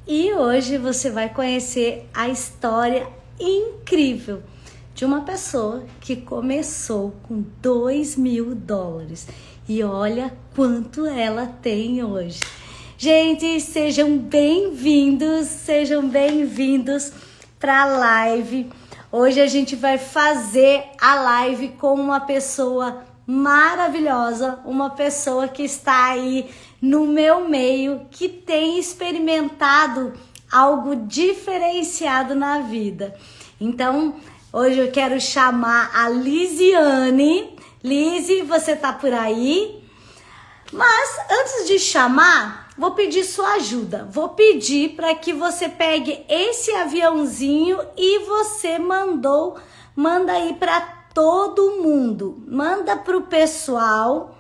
E hoje você vai conhecer a história incrível de uma pessoa que começou com $2.000 e olha quanto ela tem hoje. Gente, sejam bem-vindos para a live. Hoje a gente vai fazer a live com uma pessoa maravilhosa, uma pessoa que está aí no meu meio, que tem experimentado algo diferenciado na vida. Então, hoje eu quero chamar a Lisiane. Lise, você tá por aí? Mas antes de chamar, vou pedir sua ajuda. Vou pedir para que você pegue esse aviãozinho e você manda aí para todo mundo. Manda pro pessoal.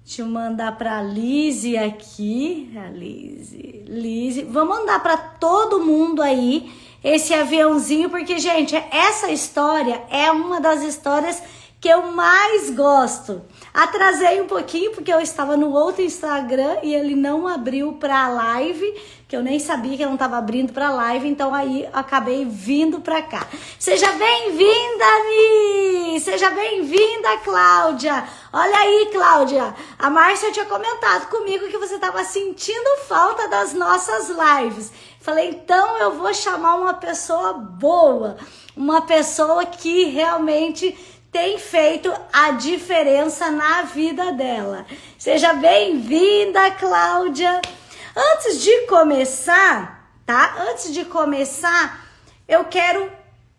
Deixa eu mandar para a Lise aqui. A Lise. Vou mandar para todo mundo aí esse aviãozinho, porque, gente, essa história é uma das histórias que eu mais gosto. Atrasei um pouquinho porque eu estava no outro Instagram e ele não abriu para live, que eu nem sabia que ele não estava abrindo para live, então aí acabei vindo para cá. Seja bem-vinda, Mi! Seja bem-vinda, Cláudia! Olha aí, Cláudia, a Márcia tinha comentado comigo que você estava sentindo falta das nossas lives. Falei, então eu vou chamar uma pessoa boa, uma pessoa que realmente tem feito a diferença na vida dela. Seja bem-vinda, Cláudia. Antes de começar, eu quero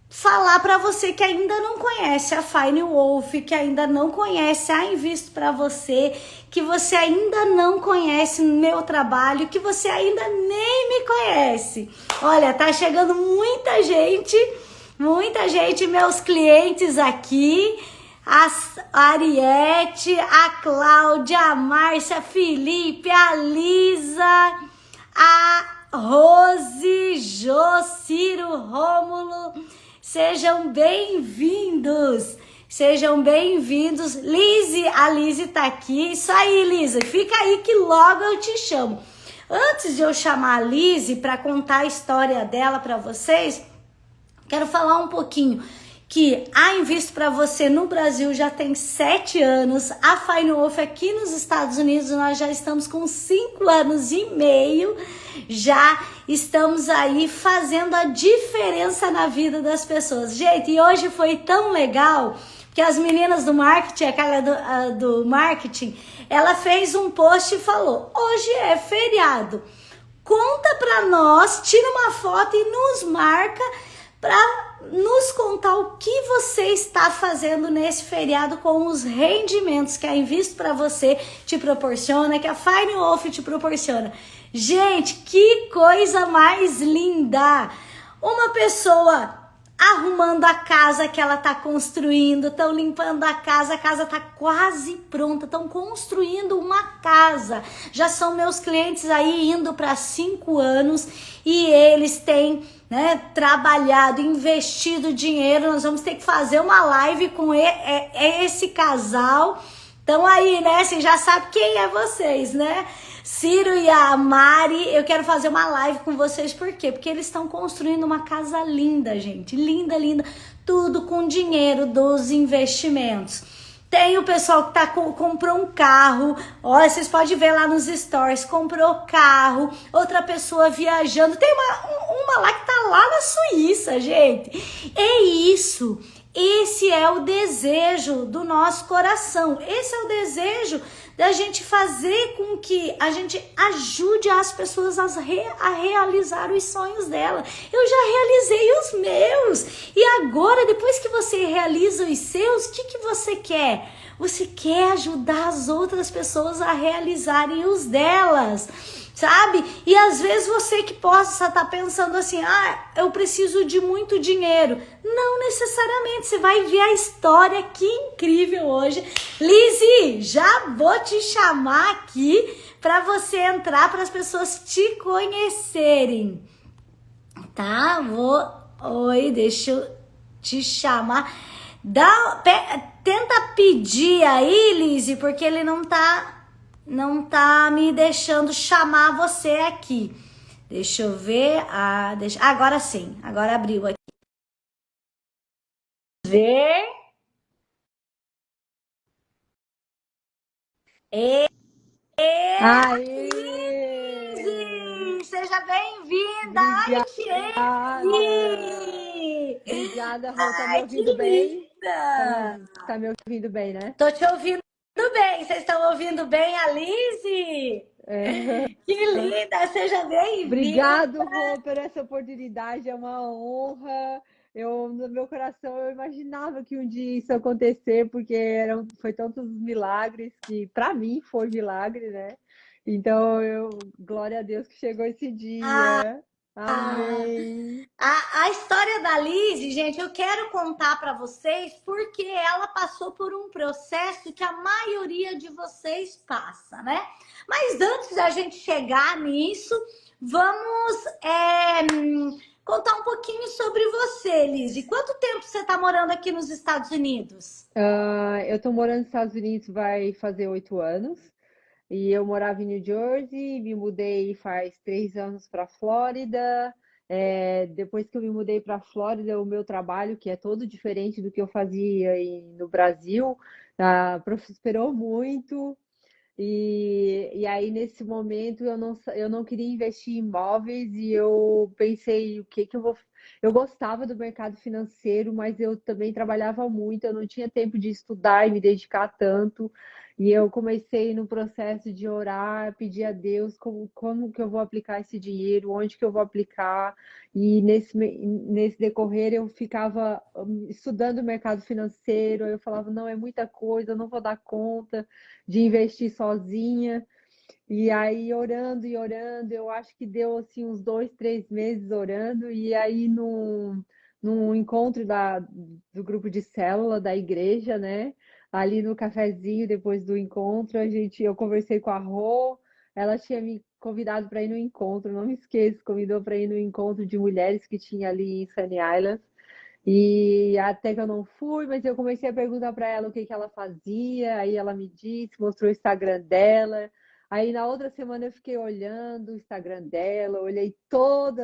falar para você que ainda não conhece a Fine Wolf, que ainda não conhece a Invisto para você, que você ainda não conhece meu trabalho, que você ainda nem me conhece. Olha, tá chegando muita gente, meus clientes aqui, a Ariete, a Cláudia, a Márcia, a Felipe, a Lisa, a Rose, Jô, Ciro, Rômulo, sejam bem-vindos, Lise, a Lise tá aqui, isso aí, Lisa, fica aí que logo eu te chamo. Antes de eu chamar a Lise para contar a história dela para vocês, quero falar um pouquinho que a Invisto para você no Brasil já tem 7 anos, a Fine Wolf aqui nos Estados Unidos nós já estamos com 5 anos e meio, já estamos aí fazendo a diferença na vida das pessoas. Gente, e hoje foi tão legal que as meninas do marketing, a cara do marketing, ela fez um post e falou, hoje é feriado, conta para nós, tira uma foto e nos marca para nos contar o que você está fazendo nesse feriado com os rendimentos que a Invisto para você te proporciona, que a Fine Wolf te proporciona. Gente, que coisa mais linda! Uma pessoa arrumando a casa que ela tá construindo, estão limpando a casa tá quase pronta, estão construindo uma casa. Já são meus clientes aí indo para 5 anos e eles têm, né, trabalhado, investido dinheiro. Nós vamos ter que fazer uma live com esse casal. Então aí, né, você já sabe quem é vocês, né? Ciro e a Mari, eu quero fazer uma live com vocês, por quê? Porque eles estão construindo uma casa linda, gente, linda, tudo com dinheiro dos investimentos. Tem o pessoal que comprou um carro, olha, vocês podem ver lá nos stories, comprou carro, outra pessoa viajando, tem uma lá que tá lá na Suíça, gente. É isso. Esse é o desejo do nosso coração, esse é o desejo da gente fazer com que a gente ajude as pessoas a realizar os sonhos dela. Eu já realizei os meus, e agora, depois que você realiza os seus, o que você quer? Você quer ajudar as outras pessoas a realizarem os delas, sabe? E às vezes você que possa estar pensando assim, eu preciso de muito dinheiro. Não necessariamente, você vai ver a história que incrível hoje. Lise, já vou te chamar aqui para você entrar, para as pessoas te conhecerem, tá? Oi, deixa eu te chamar. Tenta pedir aí, Lise, porque ele não tá me deixando chamar você aqui. Deixa eu ver. Agora sim, agora abriu aqui. Ver. E Aê! Lizzy, seja bem-vinda. Ai, eu te Obrigada! ame. Obrigada, Rô. Tá me Ai, que ouvindo bem? linda. Tá me ouvindo bem, né? Tô te ouvindo bem. Vocês estão ouvindo bem a Lizzy? É. Que linda, seja bem-vinda. Obrigado, Rô, por essa oportunidade. É uma honra. No meu coração, eu imaginava que um dia isso ia acontecer, porque foi tantos milagres que, para mim, foi milagre, né? Então, glória a Deus que chegou esse Ah, dia. Amém. a história da Lizzy, gente, eu quero contar para vocês porque ela passou por um processo que a maioria de vocês passa, né? Mas antes da gente chegar nisso, vamos contar um pouquinho sobre você, Lizzy. Quanto tempo você está morando aqui nos Estados Unidos? Eu tô morando nos Estados Unidos vai fazer 8 anos. E eu morava em New Jersey, me mudei faz 3 anos para Flórida. Depois que eu me mudei para Flórida, o meu trabalho, que é todo diferente do que eu fazia no Brasil, prosperou muito. E aí, nesse momento, eu não queria investir em imóveis e eu pensei, o que que eu vou. Eu gostava do mercado financeiro, mas eu também trabalhava muito, eu não tinha tempo de estudar e me dedicar tanto. E eu comecei no processo de orar, pedir a Deus como que eu vou aplicar esse dinheiro, onde que eu vou aplicar. E nesse decorrer eu ficava estudando o mercado financeiro, eu falava, não, é muita coisa, eu não vou dar conta de investir sozinha. E aí, orando e orando, eu acho que deu assim uns 2, 3 meses orando. E aí, num encontro do grupo de célula da igreja, né? Ali no cafezinho, depois do encontro, eu conversei com a Rô, ela tinha me convidado para ir no encontro, não me esqueço, convidou para ir no encontro de mulheres que tinha ali em Sunny Island. E até que eu não fui, mas eu comecei a perguntar para ela o que que ela fazia, aí ela me disse, mostrou o Instagram dela. Aí na outra semana eu fiquei olhando o Instagram dela, olhei tudo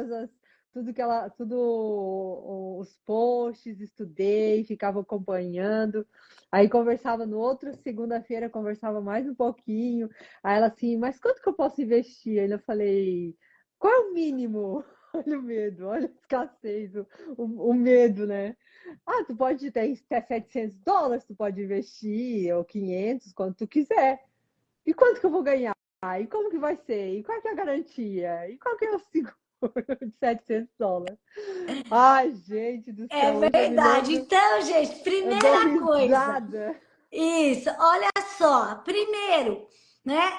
os posts, estudei, ficava acompanhando. Aí conversava no outra segunda-feira, conversava mais um pouquinho. Aí ela assim, mas quanto que eu posso investir? Aí eu falei, qual é o mínimo? Olha o medo, olha a escassez, o medo, né? Ah, tu pode ter até US$ 700, tu pode investir, ou 500, quanto tu quiser. E quanto que eu vou ganhar? E como que vai ser? E qual que é a garantia? E qual que é o seguro de US$ 700? Ai, gente do É céu, hoje eu me verdade. lembro, Então, gente, eu dou primeira coisa. risada. Isso, olha só. Primeiro, né?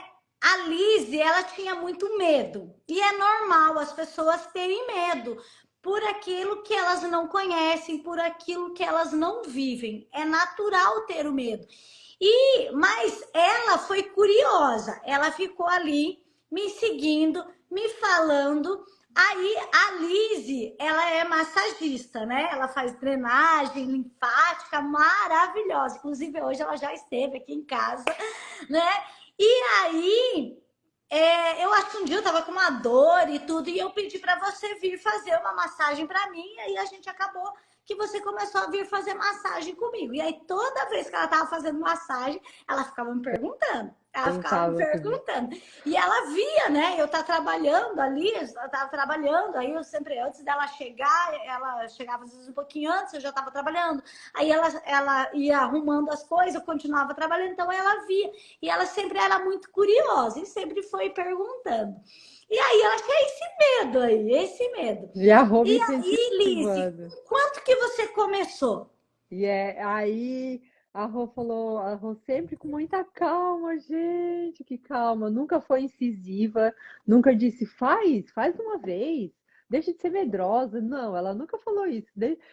A Lizzie, ela tinha muito medo. E é normal as pessoas terem medo por aquilo que elas não conhecem, por aquilo que elas não vivem. É natural ter o medo. Mas ela foi curiosa. Ela ficou ali me seguindo, me falando. Aí a Lizzie, ela é massagista, né? Ela faz drenagem linfática maravilhosa. Inclusive, hoje ela já esteve aqui em casa, né? E aí, eu acho que um dia eu tava com uma dor e tudo, e eu pedi para você vir fazer uma massagem para mim, e aí a gente acabou que você começou a vir fazer massagem comigo. E aí, toda vez que ela tava fazendo massagem, ela ficava me perguntando. Ela ficava me Perguntava comigo. perguntando. E ela via, né? Eu tava trabalhando ali, eu tava trabalhando, aí eu sempre, antes dela chegar, ela chegava às vezes um pouquinho antes, eu já tava trabalhando. Aí ela ia arrumando as coisas, eu continuava trabalhando, então ela via. E ela sempre era muito curiosa e sempre foi perguntando. E aí ela tinha esse medo aí, esse medo. E a Rô E me aí, Lizzie, incentivando. quanto que você começou? Aí a Rô sempre com muita calma, gente, que calma, nunca foi incisiva, nunca disse faz uma vez, deixa de ser medrosa. Não, ela nunca falou isso.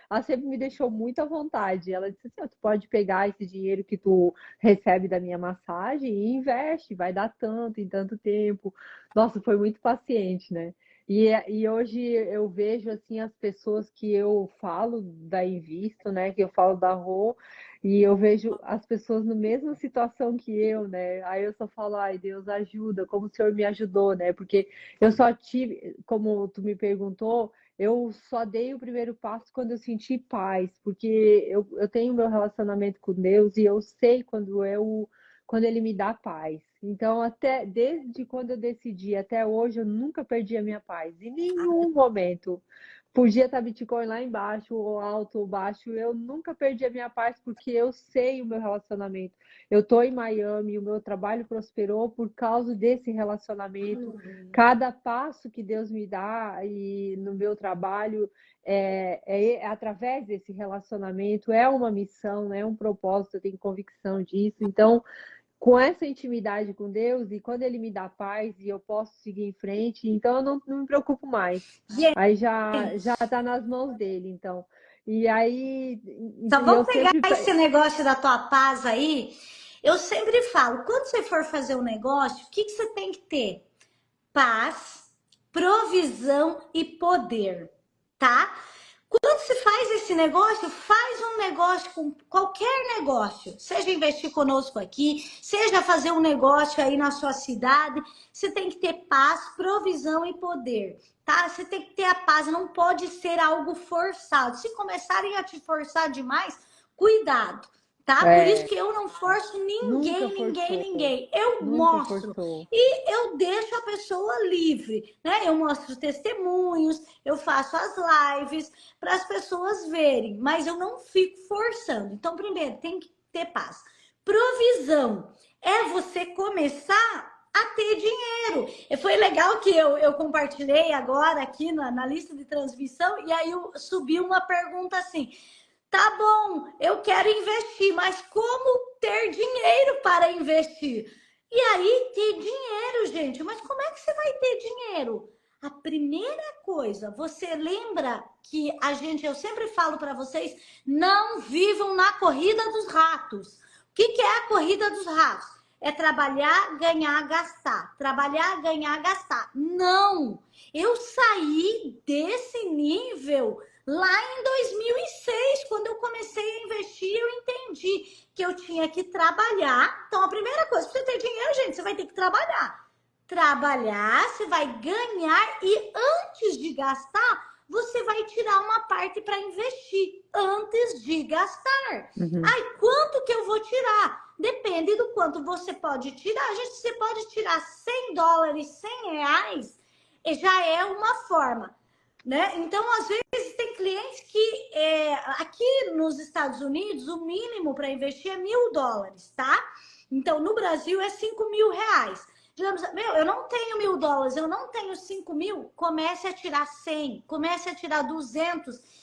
Ela sempre me deixou muito à vontade. Ela disse assim, ó, tu pode pegar esse dinheiro que tu recebe da minha massagem e investe, vai dar tanto em tanto tempo. Nossa, foi muito paciente, né? E hoje eu vejo assim as pessoas que eu falo da Invisto, né? Que eu falo da Rô, e eu vejo as pessoas na mesma situação que eu, né? Aí eu só falo, ai, Deus ajuda, como o Senhor me ajudou, né? Porque eu só tive, como tu me perguntou, eu só dei o primeiro passo quando eu senti paz, porque eu tenho meu relacionamento com Deus e eu sei quando Ele me dá paz. Então, até desde quando eu decidi até hoje, eu nunca perdi a minha paz. Em nenhum momento. Podia estar Bitcoin lá embaixo, ou alto ou baixo, eu nunca perdi a minha paz porque eu sei o meu relacionamento. Eu estou em Miami, o meu trabalho prosperou por causa desse relacionamento. Cada passo que Deus me dá e no meu trabalho é através desse relacionamento, é uma missão, é um propósito, eu tenho convicção disso. Então, com essa intimidade com Deus e quando Ele me dá paz e eu posso seguir em frente, então eu não me preocupo mais. Aí já Gente, está nas mãos dele, então. E aí só e eu vamos pegar sempre esse negócio da tua paz aí. Eu sempre falo, quando você for fazer um negócio, o que, que você tem que ter? Paz, provisão e poder, tá? Quando se faz esse negócio, faz um negócio com qualquer negócio, seja investir conosco aqui, seja fazer um negócio aí na sua cidade, você tem que ter paz, provisão e poder, tá? Você tem que ter a paz, não pode ser algo forçado. Se começarem a te forçar demais, cuidado, tá? Por isso é, que eu não forço nunca ninguém, ninguém, forçou, ninguém. Eu nunca mostro forçou. e eu deixo a pessoa livre, né? Eu mostro testemunhos, eu faço as lives para as pessoas verem, mas eu não fico forçando. Então, primeiro, tem que ter paz. Provisão é você começar a ter dinheiro. E foi legal que eu compartilhei agora aqui na lista de transmissão, e aí eu subi uma pergunta assim: tá bom, eu quero investir, mas como ter dinheiro para investir? E aí, ter dinheiro, gente, mas como é que você vai ter dinheiro? A primeira coisa, você lembra que eu sempre falo para vocês, não vivam na corrida dos ratos. O que, que é a corrida dos ratos? É trabalhar, ganhar, gastar. Trabalhar, ganhar, gastar. Não! Eu saí desse nível lá em 2006, quando eu comecei a investir, eu entendi que eu tinha que trabalhar. Então, a primeira coisa, para você ter dinheiro, gente, você vai ter que trabalhar. Trabalhar, você vai ganhar e antes de gastar, você vai tirar uma parte para investir antes de gastar. Uhum. Ai, quanto que eu vou tirar? Depende do quanto você pode tirar. Gente, você pode tirar US$ 100, R$ 100, e já é uma forma, né? Então, às vezes, tem clientes que aqui nos Estados Unidos, o mínimo para investir é US$ 1.000, tá? Então, no Brasil é R$ 5.000. Digamos, eu não tenho US$ 1.000, eu não tenho 5.000, comece a tirar 100, comece a tirar 200,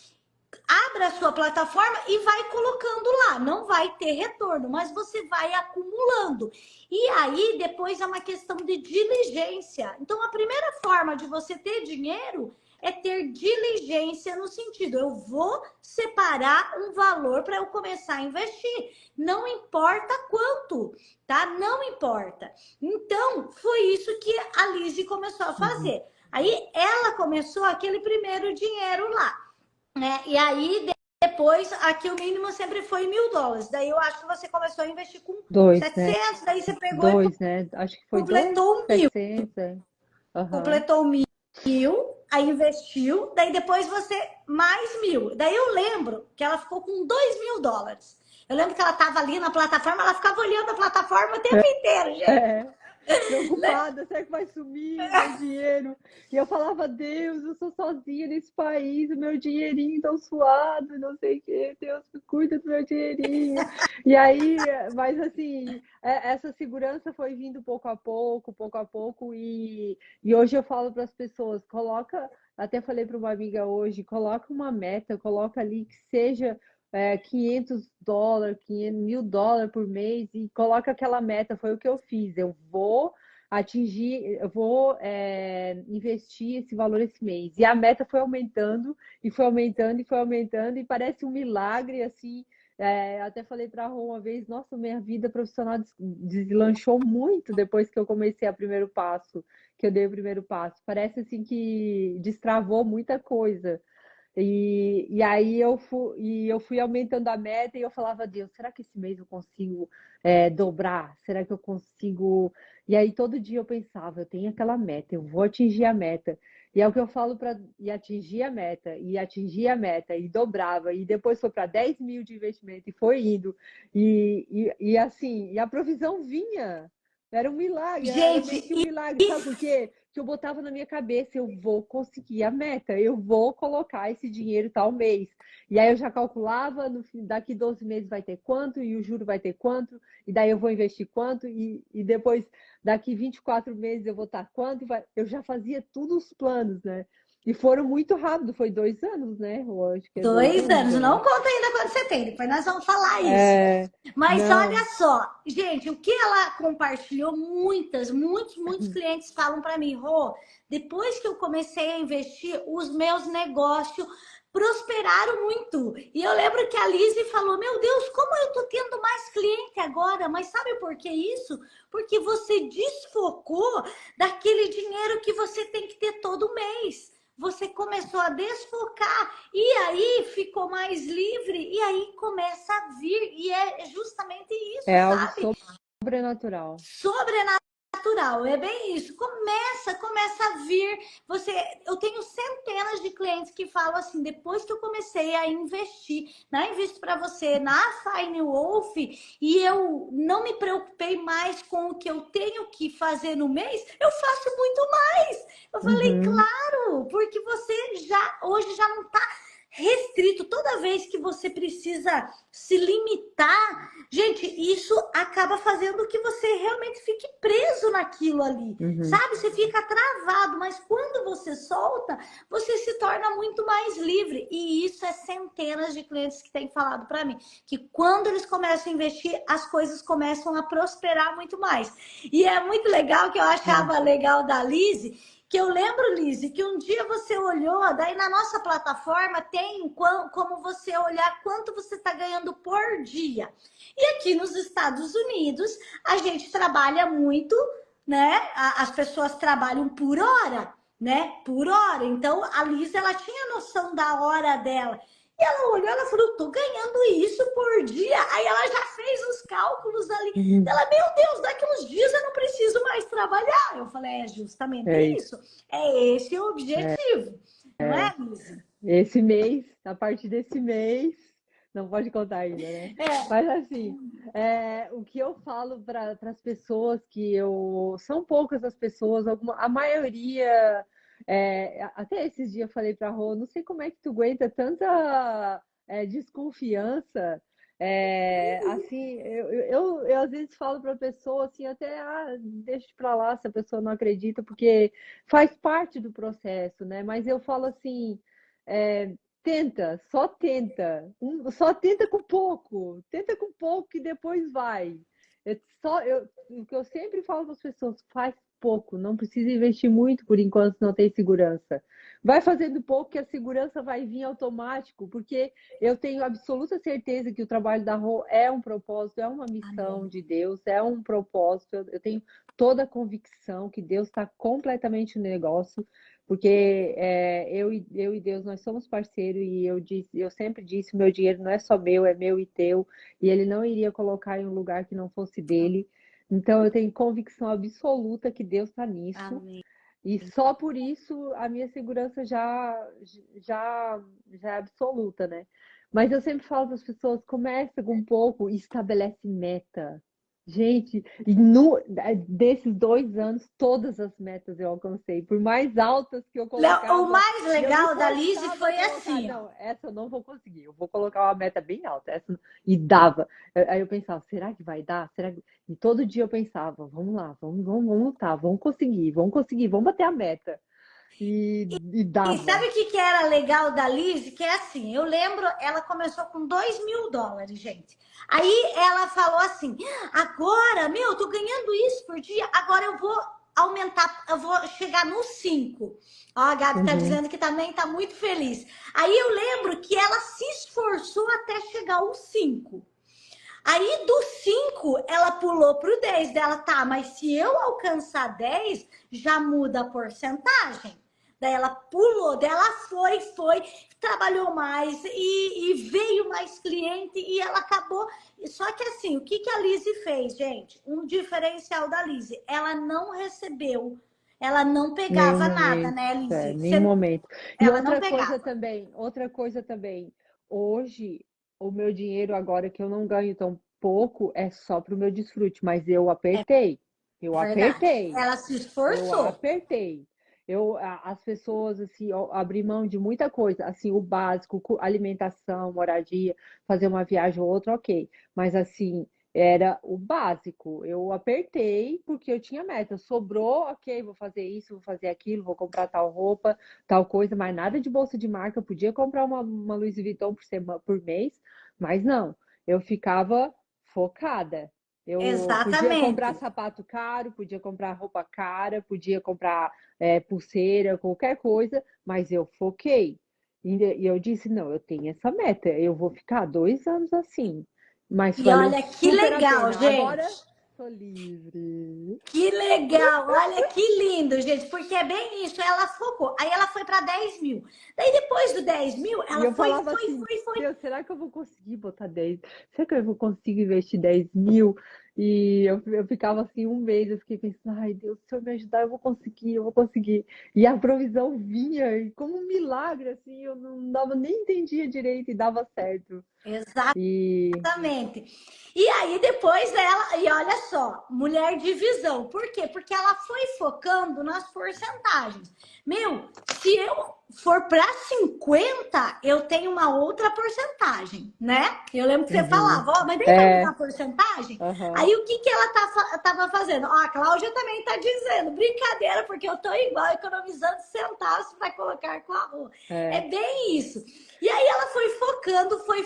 abra a sua plataforma e vai colocando lá. Não vai ter retorno, mas você vai acumulando. E aí, depois é uma questão de diligência. Então, a primeira forma de você ter dinheiro é ter diligência no sentido, eu vou separar um valor para eu começar a investir. Não importa quanto, tá? Não importa. Então, foi isso que a Lizzie começou a Uhum. fazer. Aí, ela começou aquele primeiro dinheiro lá, né? E aí, depois, aqui o mínimo sempre foi US$ 1.000. Daí eu acho que você começou a investir com Dois, né? 700, daí você pegou e Dois, né? Acho que foi dois, completou o 1.000. 700, é. Aham. Completou 1.000, aí investiu, daí depois você mais 1.000. Daí eu lembro que ela ficou com US$ 2.000. Eu lembro que ela estava ali na plataforma, ela ficava olhando a plataforma o tempo inteiro, gente. É, preocupada, será que vai sumir o meu dinheiro? E eu falava, Deus, eu sou sozinha nesse país, o meu dinheirinho tão suado, não sei o quê, Deus, cuida do meu dinheirinho. E aí, mas assim, essa segurança foi vindo pouco a pouco, e hoje eu falo para as pessoas, coloca, até falei para uma amiga hoje, coloca uma meta, coloca ali que seja US$ 500, 500 mil dólares por mês e coloca aquela meta. Foi o que eu fiz. Eu vou atingir, eu vou investir esse valor esse mês. E a meta foi aumentando, e foi aumentando, e foi aumentando, e parece um milagre, assim. Até falei para a Rô uma vez, nossa, minha vida profissional deslanchou muito depois que eu comecei a primeiro passo, que eu dei o primeiro passo. Parece assim que destravou muita coisa. E aí eu fui aumentando a meta e eu falava, Deus, será que esse mês eu consigo dobrar? Será que eu consigo? E aí todo dia eu pensava, eu tenho aquela meta, eu vou atingir a meta. E é o que eu falo para e atingir a meta, e atingir a meta, e dobrava, e depois foi para 10 mil de investimento, e foi indo. E assim, e a provisão vinha. Era um milagre, era Gente, meio que um milagre, sabe por quê? Que eu botava na minha cabeça, eu vou conseguir a meta, eu vou colocar esse dinheiro tal mês. E aí eu já calculava, daqui 12 meses vai ter quanto, e o juro vai ter quanto, e daí eu vou investir quanto, e depois, daqui 24 meses eu vou estar quanto, eu já fazia todos os planos, né? E foram muito rápido, foi 2 anos, né? Eu acho que é 2 anos, 2 anos. Não é. conta ainda quando você tem, depois nós vamos falar isso. É, Mas olha não. só, gente, o que ela compartilhou, muitos clientes falam para mim, Rô, depois que eu comecei a investir, os meus negócios prosperaram muito. E eu lembro que a Lizzie falou, meu Deus, como eu tô tendo mais cliente agora? Mas sabe por que isso? Porque você desfocou daquele dinheiro que você tem que ter todo mês. Você começou a desfocar e aí ficou mais livre e aí começa a vir e é justamente isso, É algo sabe? sobrenatural. Sobrenatural, é bem isso. Começa a vir. Eu tenho centenas de clientes que falam assim, depois que eu comecei a investir, na Invisto para você, na Fine Wolf, e eu não me preocupei mais com o que eu tenho que fazer no mês, eu faço muito mais. Eu falei, Uhum, claro, porque você já hoje já não está restrito. Toda vez que você precisa se limitar, gente, isso acaba fazendo que você realmente fique preso naquilo ali, uhum. sabe? Você fica travado, mas quando você solta, você se torna muito mais livre. E isso é centenas de clientes que têm falado para mim, que quando eles começam a investir, as coisas começam a prosperar muito mais. E é muito legal, que eu É. achava legal da Lizzie, que eu lembro, Lizzie, que um dia você olhou, daí na nossa plataforma tem como você olhar quanto você está ganhando por dia. E aqui nos Estados Unidos, a gente trabalha muito, né? As pessoas trabalham por hora, né? Por hora. Então, a Lizzie, ela tinha noção da hora dela. E ela olhou, ela falou, tô ganhando isso por dia. Aí ela já fez os cálculos ali. Uhum. Ela, meu Deus, daqui uns dias eu não preciso mais trabalhar. Eu falei, é justamente É isso. É esse o objetivo. Não é, Lisa? esse mês, a partir desse mês, não pode contar ainda, né? É. Mas assim, o que eu falo para as pessoas que eu. São poucas as pessoas, a maioria. Até esses dias eu falei para a Rô, não sei como é que tu aguenta tanta desconfiança. Assim, eu às vezes falo para a pessoa assim, até deixa para lá se a pessoa não acredita, porque faz parte do processo, né? Mas eu falo assim. É, tenta, só tenta. Só tenta com pouco que depois vai. O que eu sempre falo para as pessoas, faz pouco, não precisa investir muito por enquanto não tem segurança. Vai fazendo pouco que a segurança vai vir automático, porque eu tenho absoluta certeza que o trabalho da Rô é um propósito, é uma missão Amém. de Deus, é um propósito. Eu tenho toda a convicção que Deus está completamente no negócio. Porque eu e Deus, nós somos parceiros e eu sempre disse, o meu dinheiro não é só meu, é meu e teu, e ele não iria colocar em um lugar que não fosse dele. Então eu tenho convicção absoluta que Deus está nisso, Amém. e só por isso a minha segurança já, já é absoluta, né? Mas eu sempre falo para as pessoas, começa com um pouco e estabelece meta. Gente, desses 2 anos, todas as metas eu alcancei, por mais altas que eu O colocava, mais e eu me legal da Lizzie forçava a foi colocar, assim, ó. não, essa eu não vou conseguir, eu vou colocar uma meta bem alta, e dava. Aí eu pensava, será que vai dar? E todo dia eu pensava, vamos lá, vamos lutar, vamos conseguir, vamos bater a meta. E E dava. sabe o que, que era legal da Liz? Que é assim, eu lembro, ela começou com US$ 2.000, gente. Aí ela falou assim, agora, meu, eu tô ganhando isso por dia, agora eu vou aumentar, eu vou chegar no 5. Ó, a Gabi tá Uhum. dizendo que também tá muito feliz. Aí eu lembro que ela se esforçou até chegar ao 5. Aí do 5 ela pulou pro 10 dela, tá, mas se eu alcançar 10 já muda a porcentagem. Daí ela pulou, dela foi, trabalhou mais e veio mais cliente e ela acabou. Só que assim, o que, que a Lizzie fez, gente? Um diferencial da Lizzie, ela não recebeu, ela não Nenhum pegava nada, momento, né, é, Lizzie? nenhum momento. E Ela não pegava. outra coisa também, hoje o meu dinheiro agora que eu não ganho tão pouco é só para o meu desfrute, mas eu Verdade. apertei, Ela se eu esforçou. apertei. As pessoas, assim, abrir mão de muita coisa, assim, o básico, alimentação, moradia, fazer uma viagem ou outra, ok. Mas, assim, era o básico. Eu apertei porque eu tinha meta. Sobrou, ok, vou fazer isso, vou fazer aquilo, vou comprar tal roupa, tal coisa, mas nada de bolsa de marca. Eu podia comprar uma Louis Vuitton por mês, mas não. Eu ficava focada. Eu podia comprar Exatamente. sapato caro, podia comprar roupa cara, podia comprar pulseira, qualquer coisa, mas eu foquei. E eu disse, não, eu tenho essa meta, eu vou ficar 2 anos assim. Mas E valeu olha que super a legal, pena. Agora gente. sou livre. Que legal, olha que lindo, gente, porque é bem isso. Ela focou, aí ela foi para 10 mil. Daí depois do 10 mil, E ela eu foi, falava foi, assim, foi, foi. Deus, será que eu vou conseguir botar 10? Será que eu vou conseguir investir 10 mil? E eu ficava assim um mês, eu fiquei pensando, ai Deus, se eu me ajudar, eu vou conseguir, eu vou conseguir. E a provisão vinha, e como um milagre, assim, eu não dava, nem entendia direito e dava certo. E Exatamente. E aí depois ela, e olha só, mulher de visão. Por quê? Porque ela foi focando nas porcentagens. Meu, se eu for para 50, eu tenho uma outra porcentagem, né? Eu lembro que você uhum. falava, ó, mas daí vai mudar É, a porcentagem? aham, Aí o que que ela tava fazendo? Ó, a Cláudia também tá dizendo, brincadeira, porque eu tô igual economizando centavos para colocar com arroz. É é. bem isso. E aí ela foi focando, foi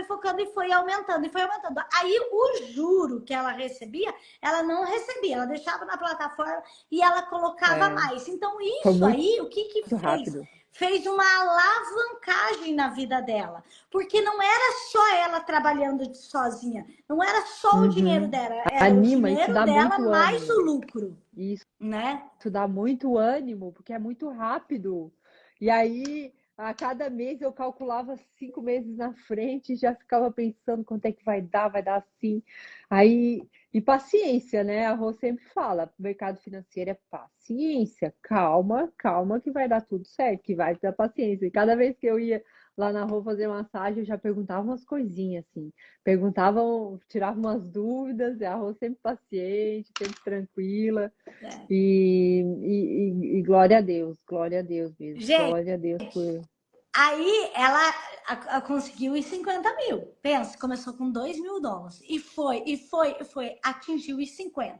focando e foi aumentando, e foi aumentando. Aí o juro que ela recebia, ela não recebia, ela deixava na plataforma e ela colocava É, mais. Então, foi isso muito aí, o que que fez? rápido. Fez uma alavancagem na vida dela. Porque não era só ela trabalhando sozinha, não era só o dinheiro Uhum. dela, era o Anima, isso dinheiro dá dela muito mais ânimo. o lucro, Isso né? dá muito ânimo, porque é muito rápido. E aí, a cada mês eu calculava 5 meses na frente, já ficava pensando quanto é que vai dar assim. Aí, e paciência, né? A Rô sempre fala, mercado financeiro é paciência, calma, calma que vai dar tudo certo, que vai ter paciência. E cada vez que eu ia lá na Rô fazer massagem, eu já perguntava umas coisinhas assim. Perguntavam, tirava umas dúvidas, e a Rô sempre paciente, sempre tranquila. É. E glória a Deus mesmo. Gente, Glória a Deus por. aí ela conseguiu os 50 mil. Pensa, começou com 2 mil dólares. E foi, atingiu os 50.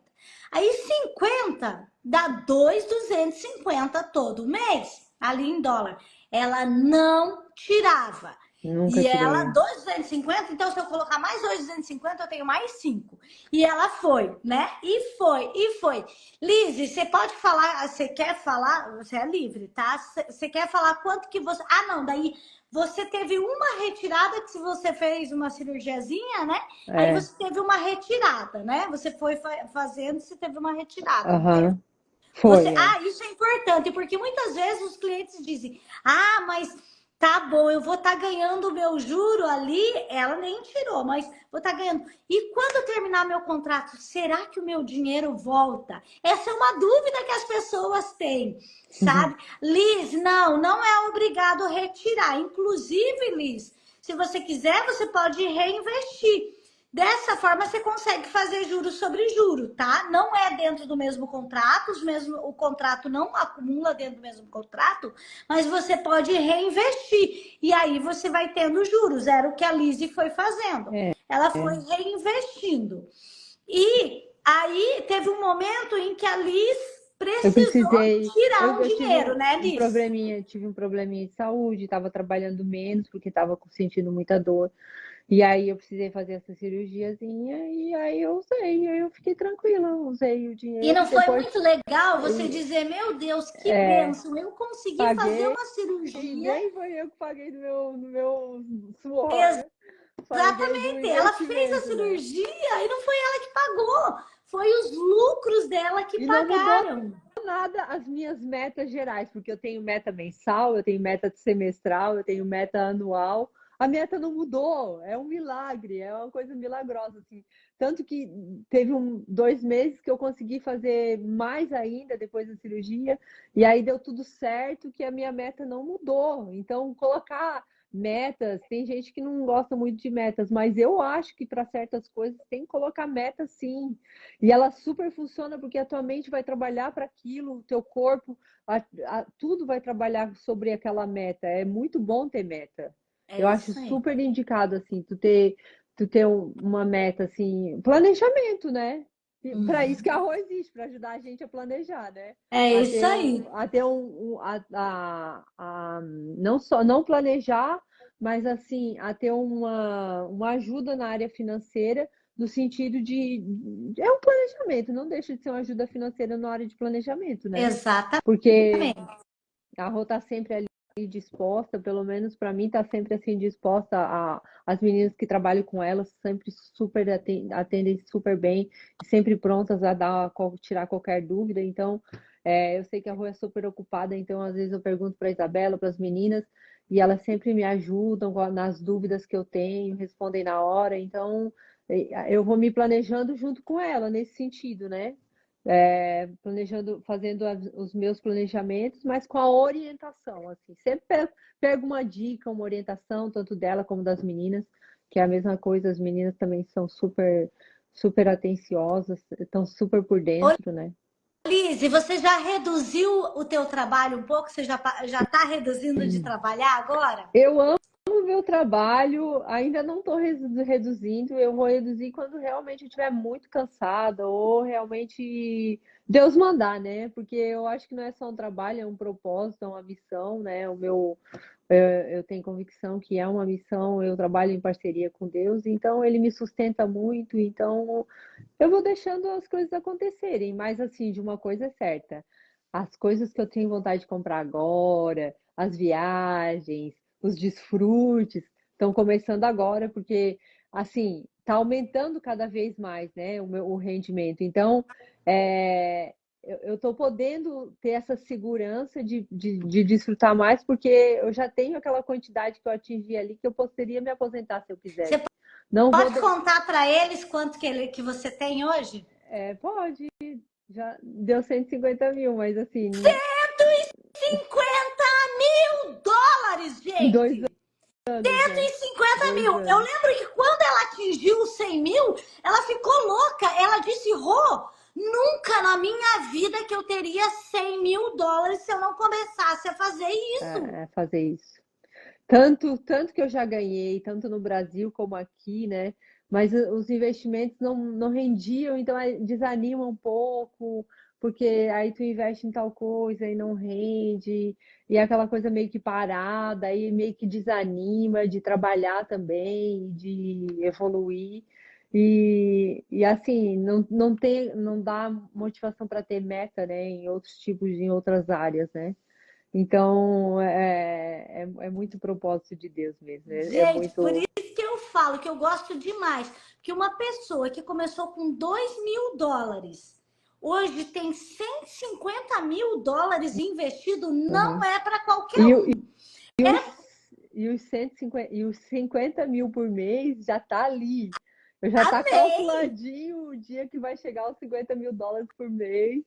Aí 50 dá 2.250 todo mês, ali em dólar. Ela não tirava. Nunca E ela, tirei. 2.250, então se eu colocar mais 2.250, eu tenho mais 5. E ela foi, né? E foi. Lizzie, você pode falar, você quer falar, você é livre, tá? Você quer falar quanto que você. Ah, não, daí você teve uma retirada que se você fez uma cirurgiazinha, né? Aí É, você teve uma retirada, né? Você foi fazendo, você teve uma retirada, não teve? aham. Foi, é. Isso é importante, porque muitas vezes os clientes dizem: ah, mas tá bom, eu vou estar ganhando o meu juro ali. Ela nem tirou, mas vou estar ganhando. E quando terminar meu contrato, será que o meu dinheiro volta? Essa é uma dúvida que as pessoas têm, sabe? Liz, não é obrigado a retirar. Inclusive, Liz, se você quiser, você pode reinvestir. Dessa forma, você consegue fazer juros sobre juros, tá? Não é dentro do mesmo contrato, o contrato não acumula dentro do mesmo contrato, mas você pode reinvestir. E aí você vai tendo juros. Era o que a Lizzie foi fazendo. É, Ela foi reinvestindo. E aí teve um momento em que a Liz eu precisou precisei. tirar um Eu tive dinheiro, né, Liz? tive um probleminha de saúde, estava trabalhando menos porque estava sentindo muita dor. E aí eu precisei fazer essa cirurgiazinha e aí eu fiquei tranquila, usei o E dinheiro, não foi depois muito legal você eu, dizer, meu Deus, que é, bênção, eu consegui fazer paguei, uma e cirurgia. nem foi eu que paguei no meu suor, paguei do Exatamente, ela fez a investimento, né? cirurgia e não foi ela que pagou, foi os lucros dela que E não mudou pagaram. nada as minhas metas gerais, porque eu tenho meta mensal, eu tenho meta semestral, eu tenho meta anual. A meta não mudou, é um milagre, é uma coisa milagrosa, assim. Tanto que teve 2 meses que eu consegui fazer mais ainda depois da cirurgia, e aí deu tudo certo, que a minha meta não mudou. Então, colocar metas, tem gente que não gosta muito de metas, mas eu acho que para certas coisas tem que colocar metas sim. E ela super funciona porque a tua mente vai trabalhar para aquilo, o teu corpo, tudo vai trabalhar sobre aquela meta. É muito bom ter meta. É Eu acho isso aí. super indicado, assim, tu ter uma meta, assim, planejamento, né? Para isso que a Rô existe, para ajudar a gente a planejar, né? É A isso ter aí. um, a ter não só não planejar, mas assim, a ter uma ajuda na área financeira no sentido é um planejamento, não deixa de ser uma ajuda financeira na área de planejamento, né? Exatamente. Porque a Rô tá sempre ali disposta, pelo menos para mim, tá sempre assim disposta as meninas que trabalham com elas sempre super atendem super bem, sempre prontas a tirar qualquer dúvida. Então, eu sei que a Rô é super ocupada, então às vezes eu pergunto para a Isabela, para as meninas, e elas sempre me ajudam nas dúvidas que eu tenho, respondem na hora. Então, eu vou me planejando junto com ela nesse sentido, né? Planejando, fazendo os meus planejamentos, mas com a orientação, assim, sempre pego uma dica, uma orientação, tanto dela como das meninas, que é a mesma coisa, as meninas também são super, super atenciosas, estão super por Ô, dentro, né? Lise, você já reduziu o teu trabalho um pouco? Você já está reduzindo de trabalhar agora? Eu amo o meu trabalho, ainda não estou reduzindo, eu vou reduzir quando realmente eu estiver muito cansada ou realmente Deus mandar, né? Porque eu acho que não é só um trabalho, é um propósito, é uma missão, né? Eu tenho convicção que é uma missão, eu trabalho em parceria com Deus, então ele me sustenta muito, então eu vou deixando as coisas acontecerem, mas assim, de uma coisa é certa, as coisas que eu tenho vontade de comprar agora, as viagens, os desfrutes estão começando agora, porque assim, está aumentando cada vez mais, né, o rendimento. Então, eu estou podendo ter essa segurança de desfrutar mais, porque eu já tenho aquela quantidade que eu atingi ali que eu poderia me aposentar se eu Você quisesse. Não vou. pode contar para eles quanto que você tem hoje? Pode, já deu 150 mil, mas assim, 50 mil dólares, em dois gente! anos, cento né? e cinquenta Dois mil. Eu anos. lembro que quando ela atingiu os 100 mil, ela ficou louca. Ela disse, Rô, nunca na minha vida que eu teria 100 mil dólares se eu não começasse a fazer isso. Fazer isso. Tanto que eu já ganhei, tanto no Brasil como aqui, né? Mas os investimentos não rendiam, então aí desanima um pouco, porque aí tu investe em tal coisa e não rende, e é aquela coisa meio que parada, aí meio que desanima de trabalhar também, de evoluir. E assim, não dá motivação para ter meta, né, em outros tipos, em outras áreas, né? Então, é muito propósito de Deus mesmo. É Gente, por muito. isso que eu falo que eu gosto demais. Que uma pessoa que começou com 2 mil dólares, hoje tem 150 mil dólares investido, não Uhum. é para qualquer E, o- um. e os, e os 150, e os 50 mil por mês já tá ali. Eu já tá Amém! calculadinho o dia que vai chegar aos 50 mil dólares por mês,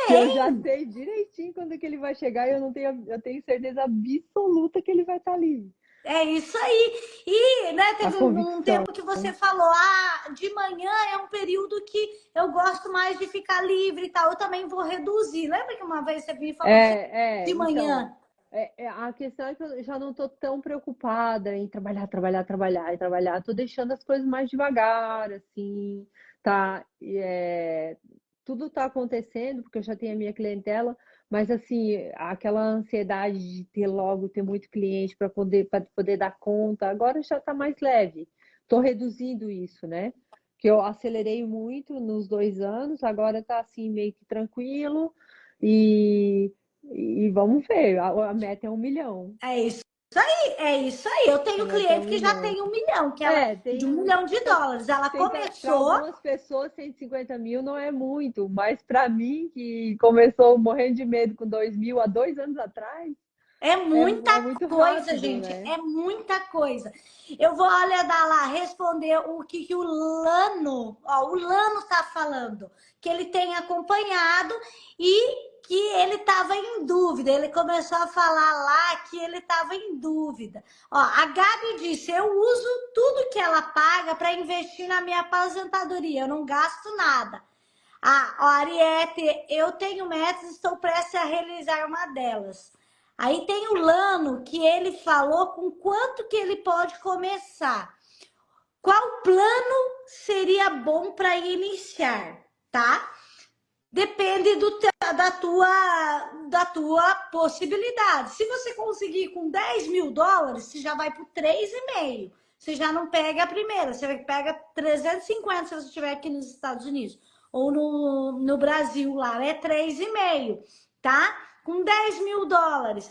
que eu já Amém! sei direitinho quando é que ele vai chegar e eu tenho certeza absoluta que ele vai estar ali. É isso aí. E, né, A teve um convicção. tempo que você falou, de manhã é um período que eu gosto mais de ficar livre e tal. Eu também vou reduzir. Lembra que uma vez você me falou que você de Então, manhã? a questão é que eu já não estou tão preocupada em trabalhar, trabalhar, trabalhar e trabalhar. Estou deixando as coisas mais devagar, assim, tá? Tudo está acontecendo porque eu já tenho a minha clientela, mas assim, aquela ansiedade de ter logo, ter muito cliente para poder dar conta, agora já está mais leve. tô reduzindo isso, né? Que eu acelerei muito nos 2 anos, agora tá assim meio que tranquilo e, e vamos ver. A meta é 1 milhão. É isso aí, é isso aí. Eu A tenho meta é um cliente que já milhão. tem 1 milhão, que ela, É, de tem 1 milhão de dólares. Ela para começou. algumas pessoas 150 mil não é muito, mas para mim que começou morrendo de medo com 2 mil há 2 anos atrás, É muita é muito coisa, rápido, gente. né? É muita coisa. Eu vou, olha, dar lá, responder o que o Lano, ó, o Lano tá falando, que ele tem acompanhado e que ele estava em dúvida. Ele começou a falar lá que ele estava em dúvida. Ó, a Gabi disse: eu uso tudo que ela paga para investir na minha aposentadoria. Eu não gasto nada. Ah, ó, Ariete, eu tenho metas, estou prestes a realizar uma delas. Aí tem o Lano, que ele falou com quanto que ele pode começar. Qual plano seria bom para iniciar, tá? Depende da tua possibilidade. Se você conseguir com 10 mil dólares, você já vai para 3,5. Você já não pega a primeira, você pega 350 se você estiver aqui nos Estados Unidos. Ou no Brasil lá, é 3,5, tá? Com 10 mil dólares,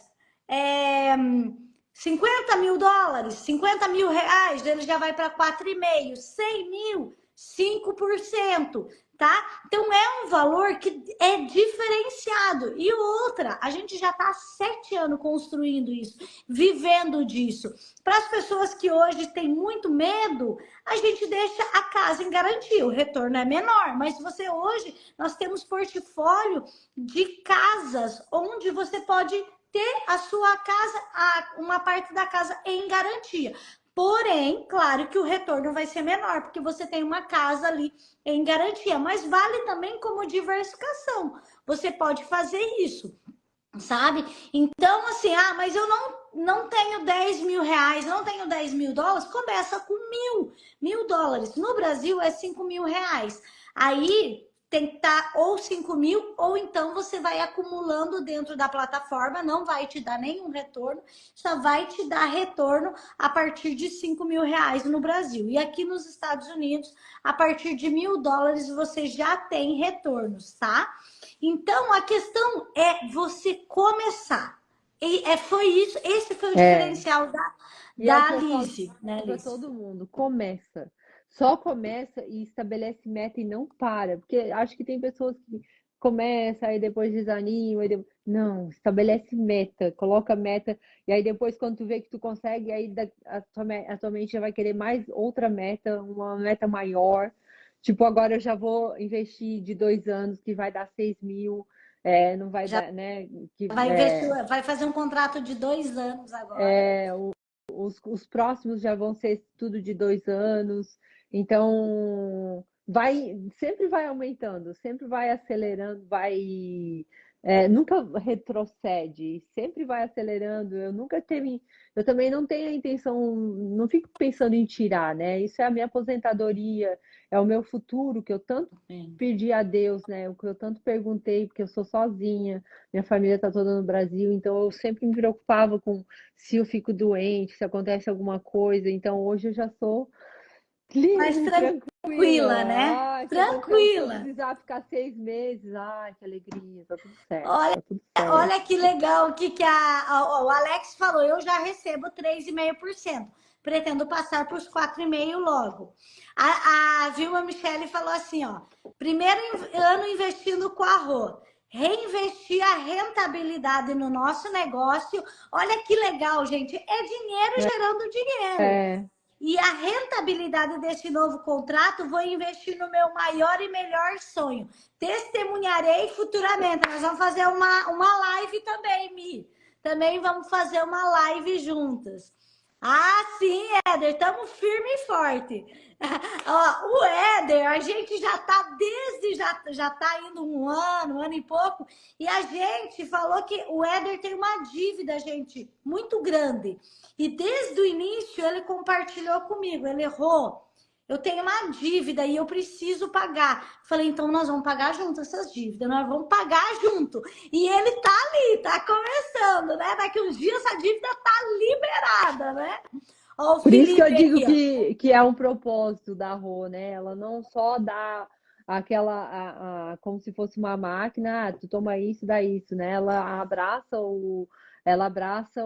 50 mil dólares, 50 mil reais, ele já vai para 4,5. 100 mil, 5%. Tá? Então é um valor que é diferenciado. E outra, a gente já está há 7 anos construindo isso, vivendo disso. Para as pessoas que hoje têm muito medo, a gente deixa a casa em garantia. O retorno é menor, mas você hoje, nós temos portfólio de casas onde você pode ter a sua casa, uma parte da casa em garantia. Porém, claro que o retorno vai ser menor, porque você tem uma casa ali em garantia, mas vale também como diversificação. Você pode fazer isso, sabe? Então, assim, mas eu não tenho 10 mil reais, não tenho 10 mil dólares, começa com mil dólares. No Brasil é 5 mil reais. Aí tem que estar ou 5 mil, ou então você vai acumulando dentro da plataforma, não vai te dar nenhum retorno, só vai te dar retorno a partir de 5 mil reais no Brasil. E aqui nos Estados Unidos, a partir de 1.000 dólares, você já tem retornos, tá? Então, a questão é você começar. Foi isso, esse foi o diferencial E é o da que eu falo Alice, né, para Alice? todo mundo, começa. Só começa e estabelece meta e não para. Porque acho que tem pessoas que começam e depois desanimam. Não, estabelece meta, coloca meta. E aí depois, quando tu vê que tu consegue, aí a tua mente já vai querer mais outra meta, uma meta maior. Tipo, agora eu já vou investir de 2 anos, que vai dar 6 mil. Não vai Já dar, né? Que, vai investir, vai fazer um contrato de 2 anos agora. os próximos já vão ser tudo de 2 anos, então sempre vai aumentando, sempre vai acelerando, nunca retrocede, sempre vai acelerando. Eu também não tenho a intenção, não fico pensando em tirar, né? Isso é a minha aposentadoria, é o meu futuro que eu tanto Sim. pedi a Deus, né? O que eu tanto perguntei, porque eu sou sozinha, minha família está toda no Brasil, então eu sempre me preocupava com se eu fico doente, se acontece alguma coisa. Então hoje eu já sou Mas livre, tranquila, tranquila. né? Ai, se eu Tranquila. precisar ficar 6 meses, ai, que alegria, tá tudo certo, Olha, tá tudo certo. olha que legal o que o Alex falou. Eu já recebo 3,5%. Pretendo passar para os 4,5% logo. A Vilma Michele falou assim, ó. Primeiro ano investindo com a Rô. Reinvestir a rentabilidade no nosso negócio. Olha que legal, gente. É dinheiro gerando dinheiro. É, E a rentabilidade desse novo contrato, vou investir no meu maior e melhor sonho. Testemunharei futuramente. Nós vamos fazer uma live também, Mi. Também vamos fazer uma live juntas. Ah, sim, Éder, estamos firme e forte. Ó, o Éder, a gente já tá indo um ano e pouco, e a gente falou que o Éder tem uma dívida, gente, muito grande. E desde o início ele compartilhou comigo, ele errou. Eu tenho uma dívida e eu preciso pagar. Falei, então nós vamos pagar junto essas dívidas, nós vamos pagar junto. E ele tá ali, tá começando, né? Daqui uns dias essa dívida tá liberada, né? Ó, o Por isso que eu Felipe digo aqui, ó. que é um propósito da Rô, né? Ela não só dá aquela, como se fosse uma máquina, tu toma isso, dá isso, né? Ela abraça A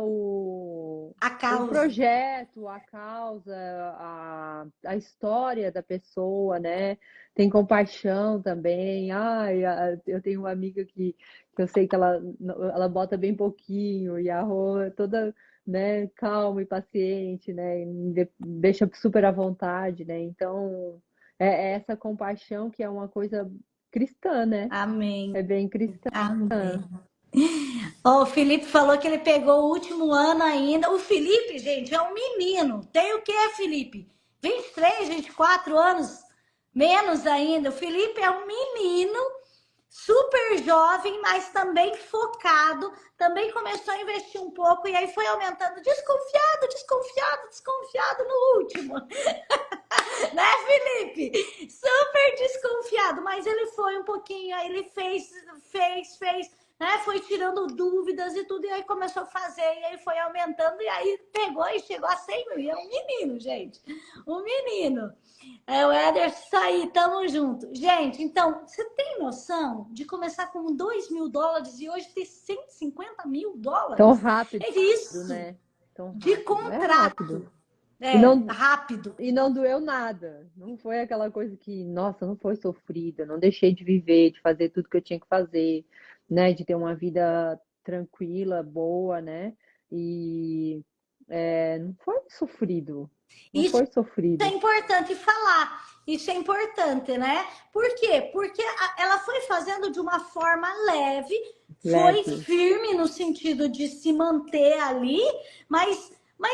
o causa. projeto, a causa, a história da pessoa, né? Tem compaixão também. Ai, eu tenho uma amiga que eu sei que ela bota bem pouquinho, e a Rô é toda, né, calma e paciente, né, e deixa super à vontade, né, então é essa compaixão que é uma coisa cristã, né, Amém. é bem cristã. Amém. Ó, o Felipe falou que ele pegou o último ano ainda. O Felipe, gente, é um menino. Tem o quê, Felipe? 23, 24 anos, menos ainda. O Felipe é um menino, super jovem, mas também focado. Também começou a investir um pouco e aí foi aumentando. Desconfiado, desconfiado, desconfiado no último. Né, Felipe? Super desconfiado, mas ele foi um pouquinho, aí ele fez, né? Foi tirando dúvidas e tudo, e aí começou a fazer, e aí foi aumentando, e aí pegou e chegou a 100 mil. E é um menino, gente. Um menino. É o Ederson, tá aí, tamo junto. Gente, então, você tem noção de começar com US$ 2.000 e hoje ter US$ 150 mil? Tão rápido, É isso, né, tão de rápido, é rápido, contrato. e É, não rápido. e não doeu nada, não foi aquela coisa que, nossa, não foi sofrida, não deixei de viver, de fazer tudo que eu tinha que fazer, né, de ter uma vida tranquila, boa, né, e não foi sofrido, não Isso foi é sofrido. importante falar. Isso é importante, né? Por quê? Porque ela foi fazendo de uma forma leve, foi Leve, firme no sentido de se manter ali, mas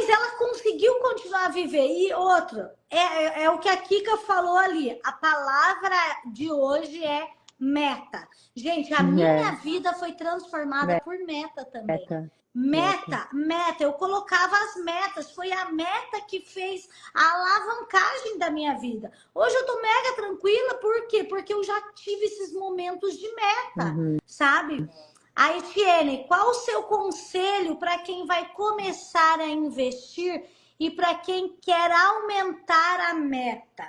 ela conseguiu continuar a viver. E outra, é o que a Kika falou ali. A palavra de hoje é meta. Gente, a minha é, vida foi transformada por meta também. meta, meta, Meta. Eu colocava as metas. Foi a meta que fez a alavancagem da minha vida. Hoje eu tô mega tranquila, por quê? Porque eu já tive esses momentos de meta, uhum. sabe? A Etienne, qual o seu conselho para quem vai começar a investir e para quem quer aumentar a meta?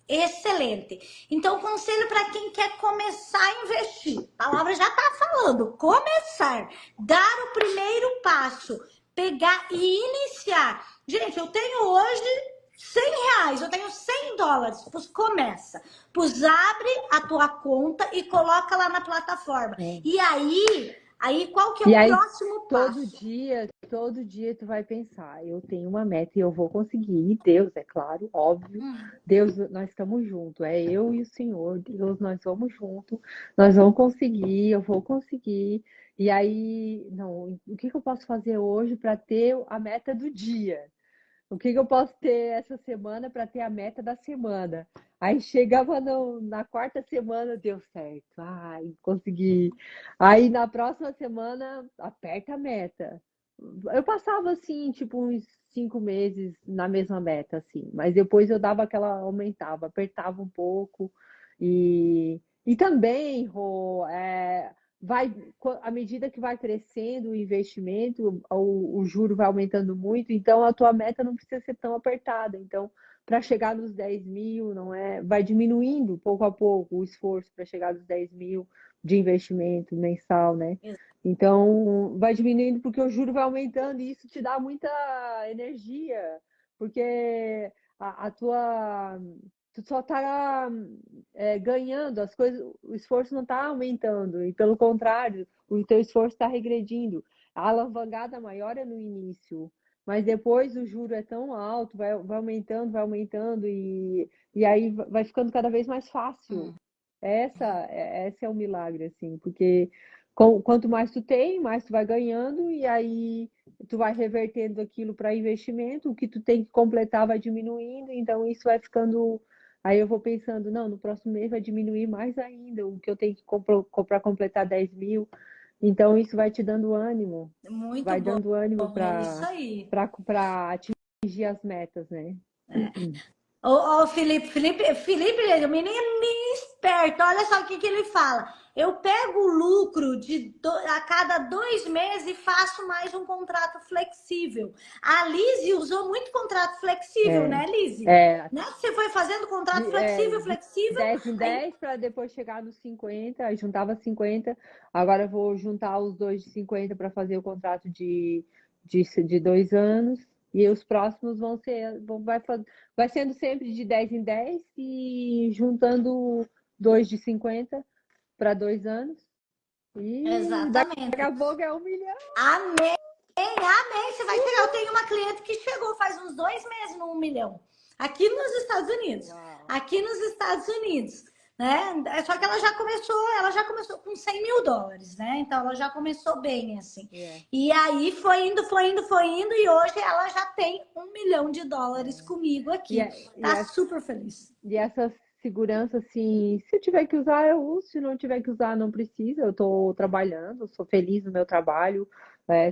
Excelente. Então, conselho para quem quer começar a investir. A palavra já está falando. Começar. Dar o primeiro passo. Pegar e iniciar. Gente, eu tenho hoje R$ 100, eu tenho US$ 100. Pois começa. Pois abre a tua conta e coloca lá na plataforma. É. E aí qual que é E o aí, próximo passo? todo dia tu vai pensar, eu tenho uma meta e eu vou conseguir. E Deus, é claro, óbvio. Deus, nós estamos juntos. É eu e o Senhor. Deus, nós vamos juntos. Nós vamos conseguir, eu vou conseguir. E aí, não, o que que eu posso fazer hoje para ter a meta do dia? O que que eu posso ter essa semana para ter a meta da semana? Aí chegava na quarta semana, deu certo. Ai, consegui. Aí na próxima semana, aperta a meta. Eu passava assim, tipo, uns 5 meses na mesma meta, assim. Mas depois eu dava aquela, aumentava, apertava um pouco. E também, Rô, vai, à medida que vai crescendo o investimento, o juro vai aumentando muito, então a tua meta não precisa ser tão apertada. Então, para chegar nos 10 mil, não é? Vai diminuindo pouco a pouco o esforço para chegar nos 10 mil de investimento mensal, né? Então, vai diminuindo porque o juro vai aumentando e isso te dá muita energia, porque a tua. Tu só está ganhando, as coisas, o esforço não está aumentando, e pelo contrário, o teu esforço está regredindo. A alavancada maior é no início, mas depois o juro é tão alto, vai aumentando, e aí vai ficando cada vez mais fácil. Esse é o milagre, assim, porque quanto mais tu tem, mais tu vai ganhando, e aí tu vai revertendo aquilo para investimento, o que tu tem que completar vai diminuindo, então isso vai ficando. Aí eu vou pensando, não, no próximo mês vai diminuir mais ainda, o que eu tenho que comprar completar 10 mil. Então isso vai te dando ânimo, Muito vai bom. dando ânimo É isso para aí. para atingir as metas, né? Ô, Felipe, o menino esperto, olha só o que ele fala. Eu pego o lucro a cada 2 meses e faço mais um contrato flexível. A Lizzie usou muito contrato flexível, É, né, Lizzie? é, Né? Você foi fazendo contrato flexível, de flexível, 10 em aí 10 para depois chegar nos 50, aí juntava 50, agora eu vou juntar os dois de 50 para fazer o contrato de 2 anos, e os próximos vão ser, vai sendo sempre de 10 em 10 e juntando dois de 50 para 2 anos, e daqui exatamente. a pouco é 1 milhão. Amém, amém. Você vai chegar. Eu tenho uma cliente que chegou faz uns 2 meses no 1 milhão. Aqui nos Estados Unidos. Uau! Aqui nos Estados Unidos. Né? Só que ela já começou com US$ 100.000, né? Então ela já começou bem, assim. É, E aí foi indo, foi indo, foi indo, e hoje ela já tem US$ 1 milhão é. comigo E, aqui. é- e, Tá é- super feliz. E essa segurança, assim, se eu tiver que usar, eu uso. Se não tiver que usar, não precisa. Eu estou trabalhando, sou feliz no meu trabalho.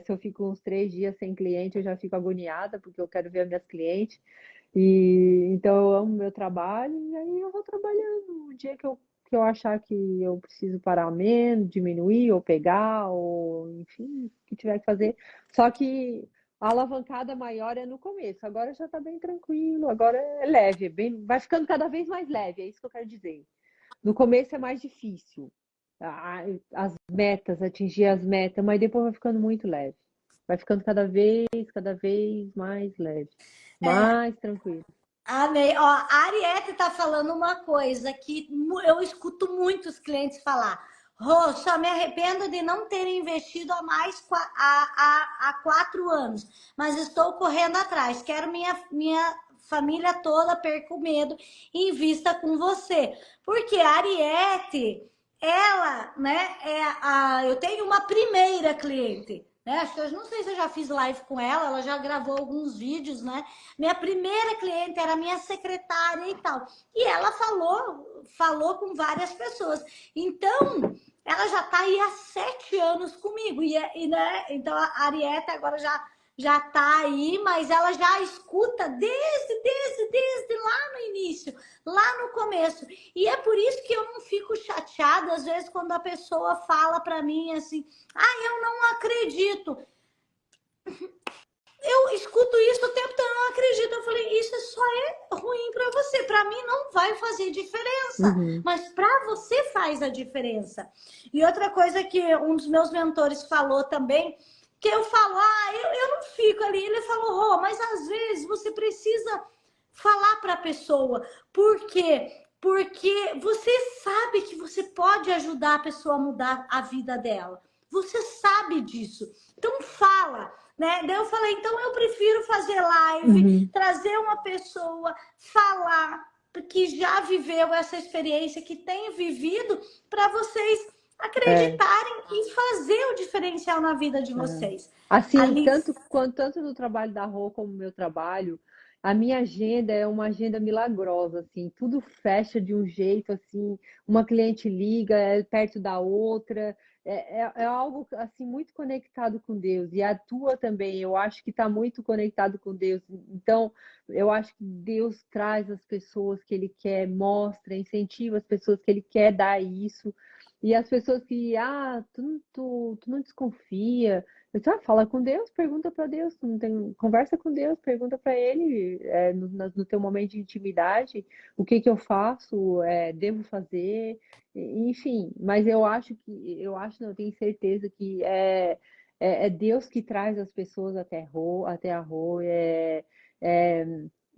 Se eu fico uns 3 dias sem cliente, eu já fico agoniada, porque eu quero ver as minhas clientes. E então eu amo meu trabalho, e aí eu vou trabalhando. O dia que eu achar que eu preciso parar menos, diminuir, ou pegar, ou enfim, o que tiver que fazer. Só que a alavancada maior é no começo, agora já está bem tranquilo, agora é leve, vai ficando cada vez mais leve, é isso que eu quero dizer. No começo é mais difícil, as metas, atingir as metas, mas depois vai ficando muito leve. Vai ficando cada vez mais leve, mais tranquilo. Amei. Ó, a Ariete tá falando uma coisa que eu escuto muitos clientes falar. Rô, só me arrependo de não ter investido há 4 anos, mas estou correndo atrás. Quero minha família toda perca o medo e invista com você. Porque a Ariete, ela, né, eu tenho uma primeira cliente, né? Acho que eu não sei se eu já fiz live com ela já gravou alguns vídeos, né? Minha primeira cliente era minha secretária e tal. E ela falou com várias pessoas. Então, ela já está aí há 7 anos comigo. Né? Então, a Arieta agora já tá aí, mas ela já escuta desde lá no início, lá no começo. E é por isso que eu não fico chateada, às vezes, quando a pessoa fala para mim assim, eu não acredito. Eu escuto isso o tempo todo, eu não acredito. Eu falei, isso só é ruim para você. Para mim não vai fazer diferença, Uhum, mas para você faz a diferença. E outra coisa que um dos meus mentores falou também, que eu falo, eu não fico ali. Ele falou, mas às vezes você precisa falar para a pessoa. Por quê? Porque você sabe que você pode ajudar a pessoa a mudar a vida dela. Você sabe disso. Então fala, né? Daí eu falei, então eu prefiro fazer live, uhum, trazer uma pessoa, falar que já viveu essa experiência, que tem vivido, para vocês é. acreditarem e fazer o diferencial na vida de É. vocês. Assim, Ali, tanto no trabalho da Rô como no meu trabalho, a minha agenda é uma agenda milagrosa, assim, tudo fecha de um jeito, assim, uma cliente liga, é perto da outra, é algo, assim, muito conectado com Deus, e a tua também, eu acho que está muito conectado com Deus, então, eu acho que Deus traz as pessoas que Ele quer, mostra, incentiva as pessoas que Ele quer dar isso, e as pessoas que, tu não desconfia, fala com Deus, pergunta para Deus, tu não tem, conversa com Deus, pergunta para Ele, no teu momento de intimidade, o que que eu faço, devo fazer, enfim. Mas não, eu tenho certeza que é Deus que traz as pessoas até a Rô, é,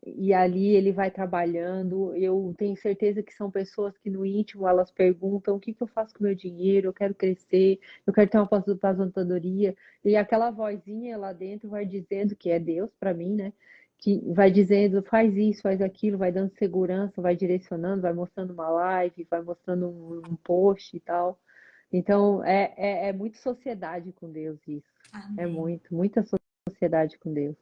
e ali ele vai trabalhando. Eu tenho certeza que são pessoas que no íntimo elas perguntam o que que eu faço com o meu dinheiro, eu quero crescer, eu quero ter uma aposentadoria. E aquela vozinha lá dentro vai dizendo que é Deus para mim, né? Que vai dizendo, faz isso, faz aquilo, vai dando segurança, vai direcionando, vai mostrando uma live, vai mostrando um post e tal. Então, é muito sociedade com Deus isso. É amém. muita sociedade com Deus.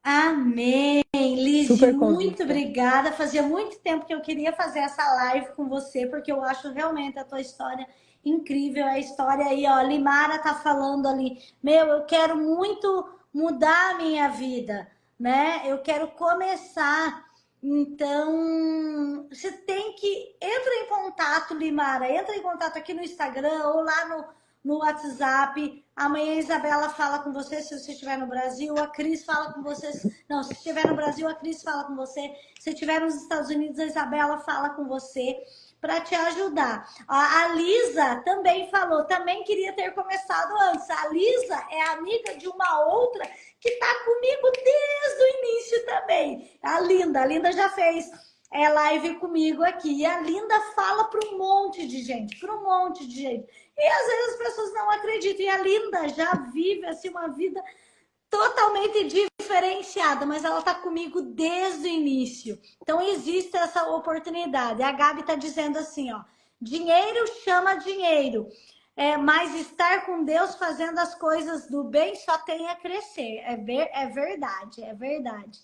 Amém, Lizzie, Super muito convicta. obrigada. Fazia muito tempo que eu queria fazer essa live com você, porque eu acho realmente a tua história incrível. A história aí, ó, Limara tá falando ali, eu quero muito mudar a minha vida, né? Eu quero começar. Então, você tem que... Entra em contato, Limara. Entra em contato aqui no Instagram ou lá no WhatsApp. Amanhã a Isabela fala com você, se você estiver no Brasil. A Cris fala com você. Não, se estiver no Brasil, a Cris fala com você. Se estiver nos Estados Unidos, a Isabela fala com você para te ajudar. A Lisa também falou, também queria ter começado antes. A Lisa é amiga de uma outra que tá comigo desde o início também. A Linda já fez live comigo aqui. E a Linda fala para um monte de gente, para um monte de gente. E às vezes as pessoas não acreditam. E a Linda já vive assim uma vida totalmente diferenciada, mas ela tá comigo desde o início. Então existe essa oportunidade. A Gabi tá dizendo assim, ó, dinheiro chama dinheiro, mas estar com Deus fazendo as coisas do bem só tem a crescer. É verdade, é verdade.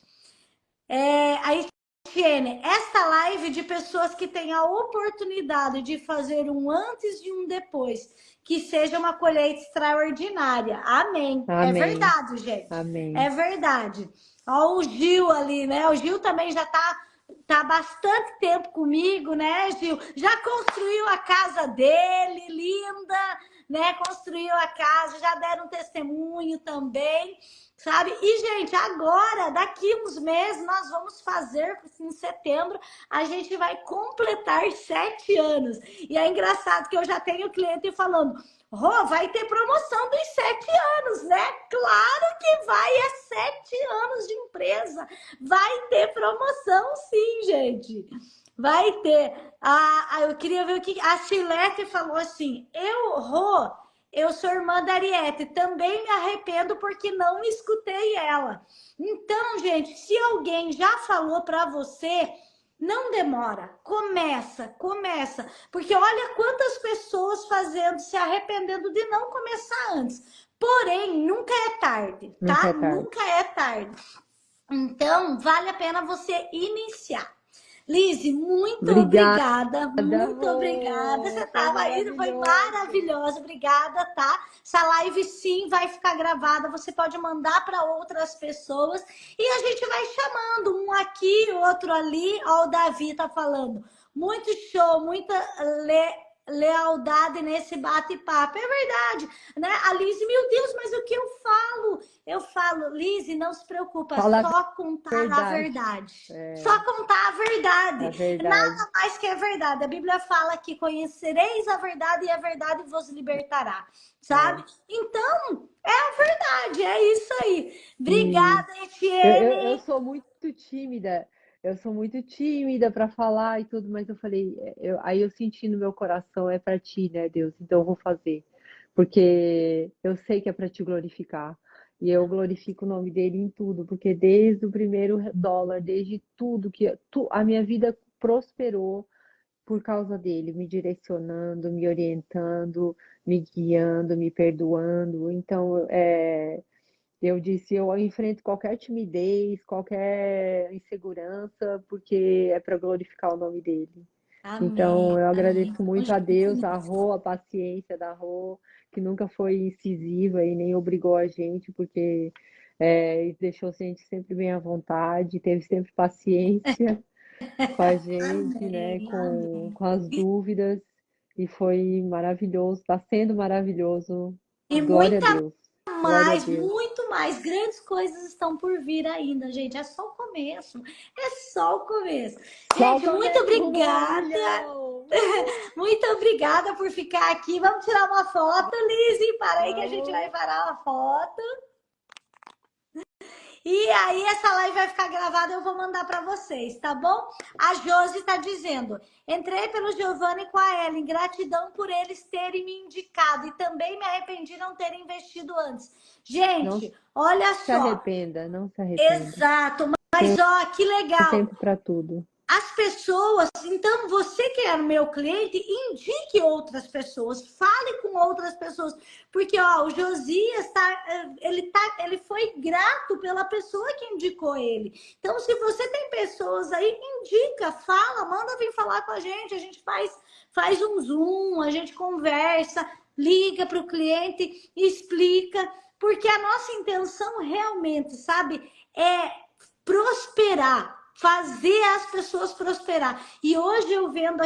Aí, Tiene, esta live de pessoas que têm a oportunidade de fazer um antes e um depois, que seja uma colheita extraordinária. Amém. É Amém. verdade, gente. Amém. É verdade. Ó, o Gil ali, né? O Gil também já tá há bastante tempo comigo, né, Gil? Já construiu a casa dele, linda, né? Construiu a casa, já deram um testemunho também, sabe? E, gente, agora, daqui uns meses, nós vamos fazer, em setembro, a gente vai completar 7 anos. E é engraçado que eu já tenho cliente falando, Rô, vai ter promoção dos 7 anos, né? Claro que vai, é 7 anos de empresa. Vai ter promoção, sim, gente. Vai ter. Eu queria ver o que a Chilete falou assim. Rô, eu sou irmã da Ariete, também me arrependo porque não escutei ela. Então, gente, se alguém já falou para você, não demora, começa. Porque olha quantas pessoas fazendo, se arrependendo de não começar antes. Porém, nunca é tarde, Nunca tá? é tarde. Nunca é tarde. Então, vale a pena você iniciar. Lise, muito obrigada. Muito obrigada. Você estava aí, foi maravilhosa. Obrigada, tá? Essa live sim vai ficar gravada. Você pode mandar para outras pessoas e a gente vai chamando um aqui, outro ali. Ó, o Davi tá falando. Muito show, muita lealdade nesse bate-papo. É verdade, né? A Lise, meu Deus, mas o que eu falo? Eu falo, Lise, não se preocupa, só contar a verdade. Só contar a verdade. Nada mais que a verdade. A Bíblia fala que conhecereis a verdade e a verdade vos libertará, sabe? Então, é a verdade, é isso aí. Obrigada, Etienne. Eu sou muito tímida. Eu sou muito tímida para falar e tudo, mas eu falei, aí eu senti no meu coração, é para ti, né, Deus? Então eu vou fazer, porque eu sei que é para te glorificar. E eu glorifico o nome dele em tudo, porque desde o primeiro dólar, desde tudo a minha vida prosperou por causa dele, me direcionando, me orientando, me guiando, me perdoando. Então, eu disse, eu enfrento qualquer timidez, qualquer insegurança, porque é para glorificar o nome dele. Então, Amém, eu amém. agradeço muito a Deus, a Rô, a paciência da Rô, que nunca foi incisiva e nem obrigou a gente, porque deixou a gente sempre bem à vontade, teve sempre paciência com a gente, né, Amém, com amém. as dúvidas, e foi maravilhoso, está sendo maravilhoso. E Glória a muita Deus, glória a mais, Deus. muito mais. Grandes coisas estão por vir ainda, gente. É só o começo. É só o começo. Só o Gente, muito começo rumo ao obrigada. milhão. Muito obrigada por ficar aqui. Vamos tirar uma foto, Lizzy. Para aí que a gente vai parar uma foto. E aí essa live vai ficar gravada, eu vou mandar para vocês, tá bom? A Josi está dizendo, entrei pelo Giovanni com a Ellen, gratidão por eles terem me indicado e também me arrependi de não ter investido antes. Gente, olha só. Se arrependa, não se arrependa. Exato, mas ó, que legal. Tem tempo para tudo. As pessoas, então você que é meu cliente, indique outras pessoas, fale com outras pessoas, porque ó, o Josias ele foi grato pela pessoa que indicou ele. Então, se você tem pessoas aí, indica, fala, manda vir falar com a gente faz um Zoom, a gente conversa, liga para o cliente, explica, porque a nossa intenção realmente, sabe, é prosperar. fazer as pessoas prosperar. E hoje eu vendo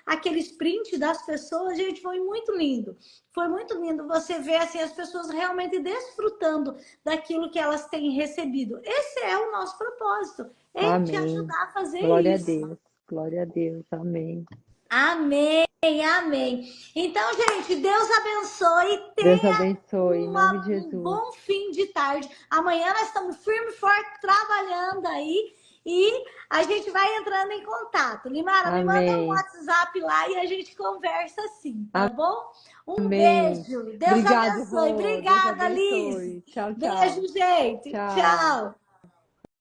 aqueles prints das pessoas, gente, foi muito lindo. Foi muito lindo você ver assim, as pessoas realmente desfrutando daquilo que elas têm recebido. Esse é o nosso propósito, é te Amém. ajudar a fazer Glória a isso. Deus. Glória a Deus. Amém. Amém, amém. Então, gente, Deus abençoe. Deus abençoe, em nome de Um Jesus. bom fim de tarde. Amanhã nós estamos firme e forte trabalhando aí e a gente vai entrando em contato. Limara, me manda um Amém. WhatsApp lá e a gente conversa assim, tá bom? Um Amém. beijo. Deus Obrigado, abençoe. Rô. Deus Obrigada, Liz. abençoe. Tchau, Beijo, tchau. gente. Tchau. Tchau.